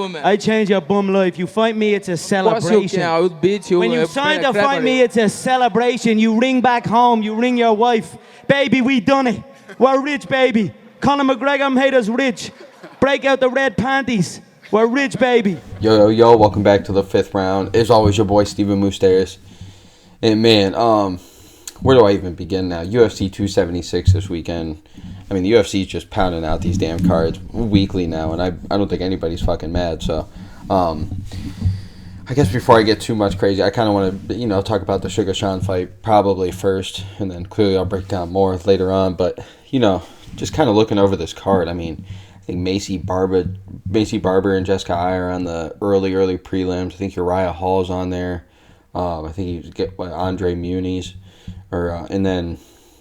I change your bum life. You fight me, it's a celebration. I would beat you. When you sign to fight me, it's a celebration. You ring back home, you ring your wife. Baby, we done it. We're rich, baby. Conor McGregor made us rich. Break out the red panties. We're rich, baby. Yo, welcome back to the 5th round. As always, your boy, Stephen Moustaris. And man, where do I even begin now? UFC 276 this weekend. I mean, the UFC is just pounding out these damn cards weekly now, and I don't think anybody's fucking mad. So, I guess before I get too much crazy, I kind of want to, talk about the Suga Sean fight probably first, and then clearly I'll break down more later on. But, just kind of looking over this card, I mean, I think Macy Barber and Jessica Eye are on the early prelims. I think Uriah Hall's on there. I think you get Andre Muniz, and then,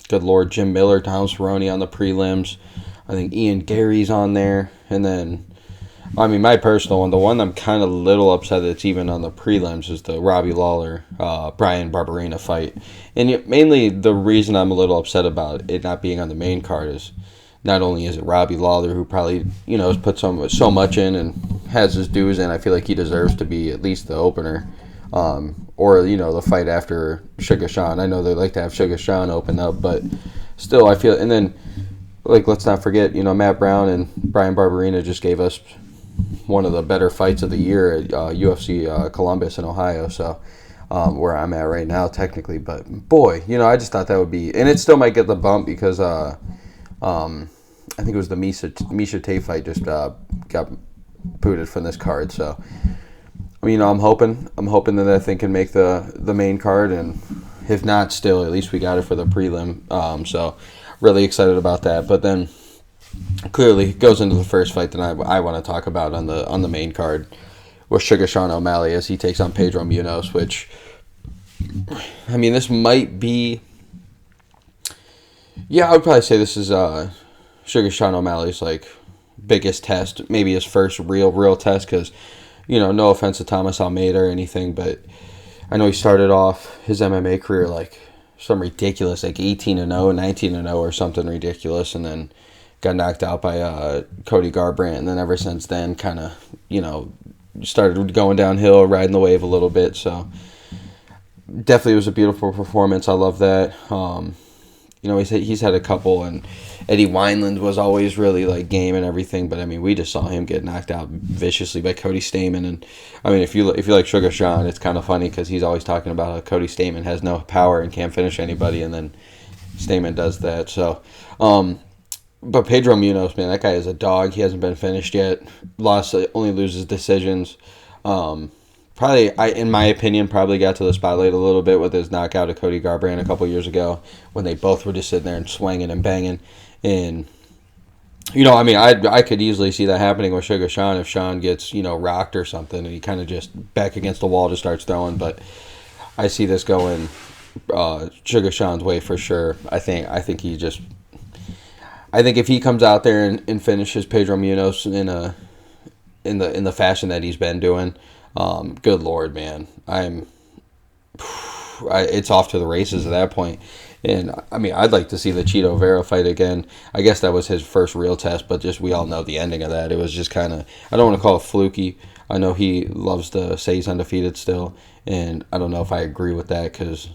good Lord, Jim Miller, Tom Cerrone on the prelims. I think Ian Gary's on there. And then, I mean, my personal one, the one I'm kind of a little upset that's even on the prelims is the Robbie Lawler, Brian Barberena fight. And mainly the reason I'm a little upset about it not being on the main card is not only is it Robbie Lawler, who probably, has put so much in and has his dues in. I feel like he deserves to be at least the opener. Or, the fight after Suga Sean. I know they like to have Suga Sean open up, but still, I feel... And then, let's not forget, Matt Brown and Brian Barberena just gave us one of the better fights of the year at UFC Columbus in Ohio, so where I'm at right now, technically. But, boy, I just thought that would be... And it still might get the bump because I think it was the Miesha Tate fight just got booted from this card, so... I'm hoping that thing can make the main card, and if not, still, at least we got it for the prelim. So, really excited about that. But then, clearly, goes into the first fight that I want to talk about on the main card, with Suga Sean O'Malley as he takes on Pedro Munhoz. Which, I mean, this might be, I would probably say this is Suga Sean O'Malley's biggest test, maybe his first real test, because. No offense to Thomas Almeida or anything, but I know he started off his MMA career some ridiculous, 18-0, 19-0 or something ridiculous, and then got knocked out by Cody Garbrandt, and then ever since then kind of, started going downhill, riding the wave a little bit, so definitely was a beautiful performance. I love that. He's had a couple, and Eddie Wineland was always really game and everything, but I mean, we just saw him get knocked out viciously by Cody Stamann. And I mean, if you like Suga Sean, it's kind of funny because he's always talking about how Cody Stamann has no power and can't finish anybody, and then Stamann does that. So, but Pedro Munhoz, man, that guy is a dog. He hasn't been finished yet. Only loses decisions. Probably, in my opinion, probably got to the spotlight a little bit with his knockout of Cody Garbrandt a couple years ago when they both were just sitting there and swinging and banging. And, I mean, I could easily see that happening with Suga Sean if Sean gets, rocked or something and he kind of just back against the wall just starts throwing. But I see this going Suga Sean's way for sure. I think if he comes out there and finishes Pedro Munhoz in the fashion that he's been doing, good Lord, man, it's off to the races at that point. And I mean, I'd like to see the Chito Vera fight again. I guess that was his first real test, but just we all know the ending of that. It was just kind of, I don't want to call it fluky. I know he loves to say he's undefeated still, and I don't know if I agree with that because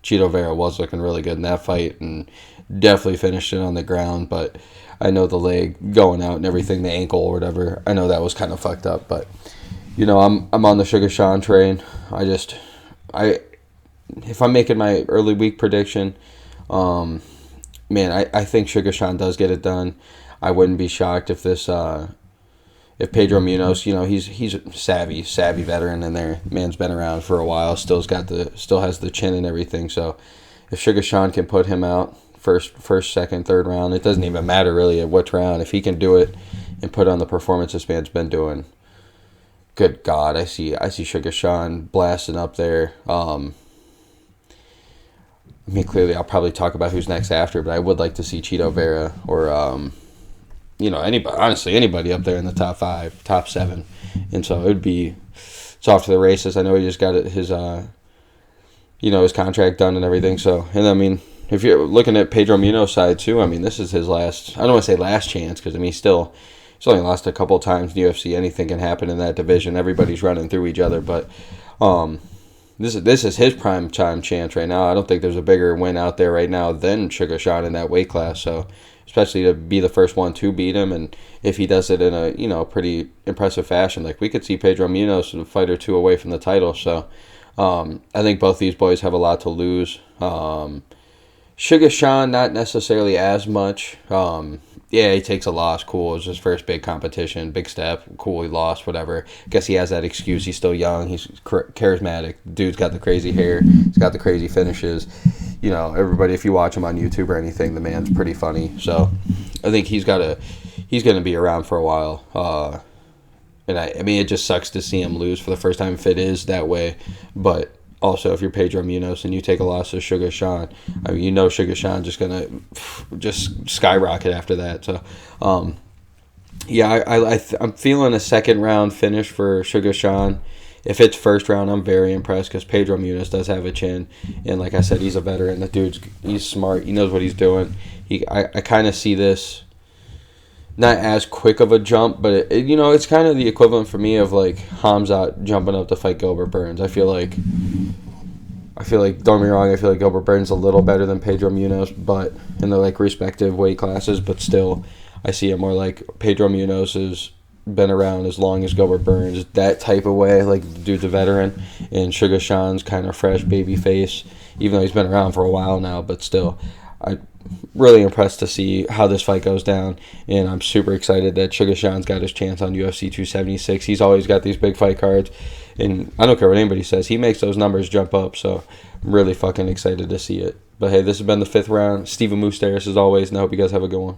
Chito Vera was looking really good in that fight and definitely finished it on the ground. But I know the leg going out and everything, the ankle or whatever, I know that was kind of fucked up. But I'm on the Suga Sean train. If I'm making my early week prediction, man, I think Suga Sean does get it done. I wouldn't be shocked if if Pedro Munhoz, he's a savvy veteran in there. Man's been around for a while, still has the chin and everything. So if Suga Sean can put him out first, second, third round, it doesn't even matter really at which round. If he can do it and put on the performance this man's been doing, good God, I see Suga Sean blasting up there. I mean, clearly I'll probably talk about who's next after, but I would like to see Chito Vera or, anybody up there in the top 5, top 7. And so it's off to the races. I know he just got his contract done and everything. So, and I mean, if you're looking at Pedro Munhoz's side too, I mean, this is his last, I don't want to say last chance because, I mean, He's only lost a couple times in the UFC. Anything can happen in that division. Everybody's running through each other, but this is his prime time chance right now. I don't think there's a bigger win out there right now than Suga Sean in that weight class. So, especially to be the first one to beat him, and if he does it in a pretty impressive fashion, like we could see Pedro Munhoz a fight or two away from the title. So, I think both these boys have a lot to lose. Suga Sean, not necessarily as much. Yeah, he takes a loss. Cool. It was his first big competition. Big step. Cool, he lost, whatever. Guess he has that excuse. He's still young. He's charismatic. Dude's got the crazy hair. He's got the crazy finishes. Everybody, if you watch him on YouTube or anything, the man's pretty funny. So I think he's going to be around for a while. And I mean, it just sucks to see him lose for the first time if it is that way. But also, if you're Pedro Munhoz and you take a loss to Suga Sean, I mean, Suga Sean just skyrocket after that. So, yeah, I'm feeling a second round finish for Suga Sean. If it's first round, I'm very impressed because Pedro Munhoz does have a chin, and like I said, he's a veteran. The he's smart. He knows what he's doing. I kind of see this not as quick of a jump, but it's kind of the equivalent for me of like Hamzat jumping up to fight Gilbert Burns. I feel like, don't get me wrong, I feel like Gilbert Burns is a little better than Pedro Munhoz, but in the like respective weight classes, but still, I see it more like Pedro Munhoz has been around as long as Gilbert Burns, that type of way, like the dude's a veteran, and Suga Sean's kind of fresh baby face, even though he's been around for a while now, but still, I'm really impressed to see how this fight goes down, and I'm super excited that Suga Sean's got his chance on UFC 276. He's always got these big fight cards, and I don't care what anybody says, he makes those numbers jump up, so I'm really fucking excited to see it. But hey, this has been the 5th round. Stephen Moustaris as always, and I hope you guys have a good one.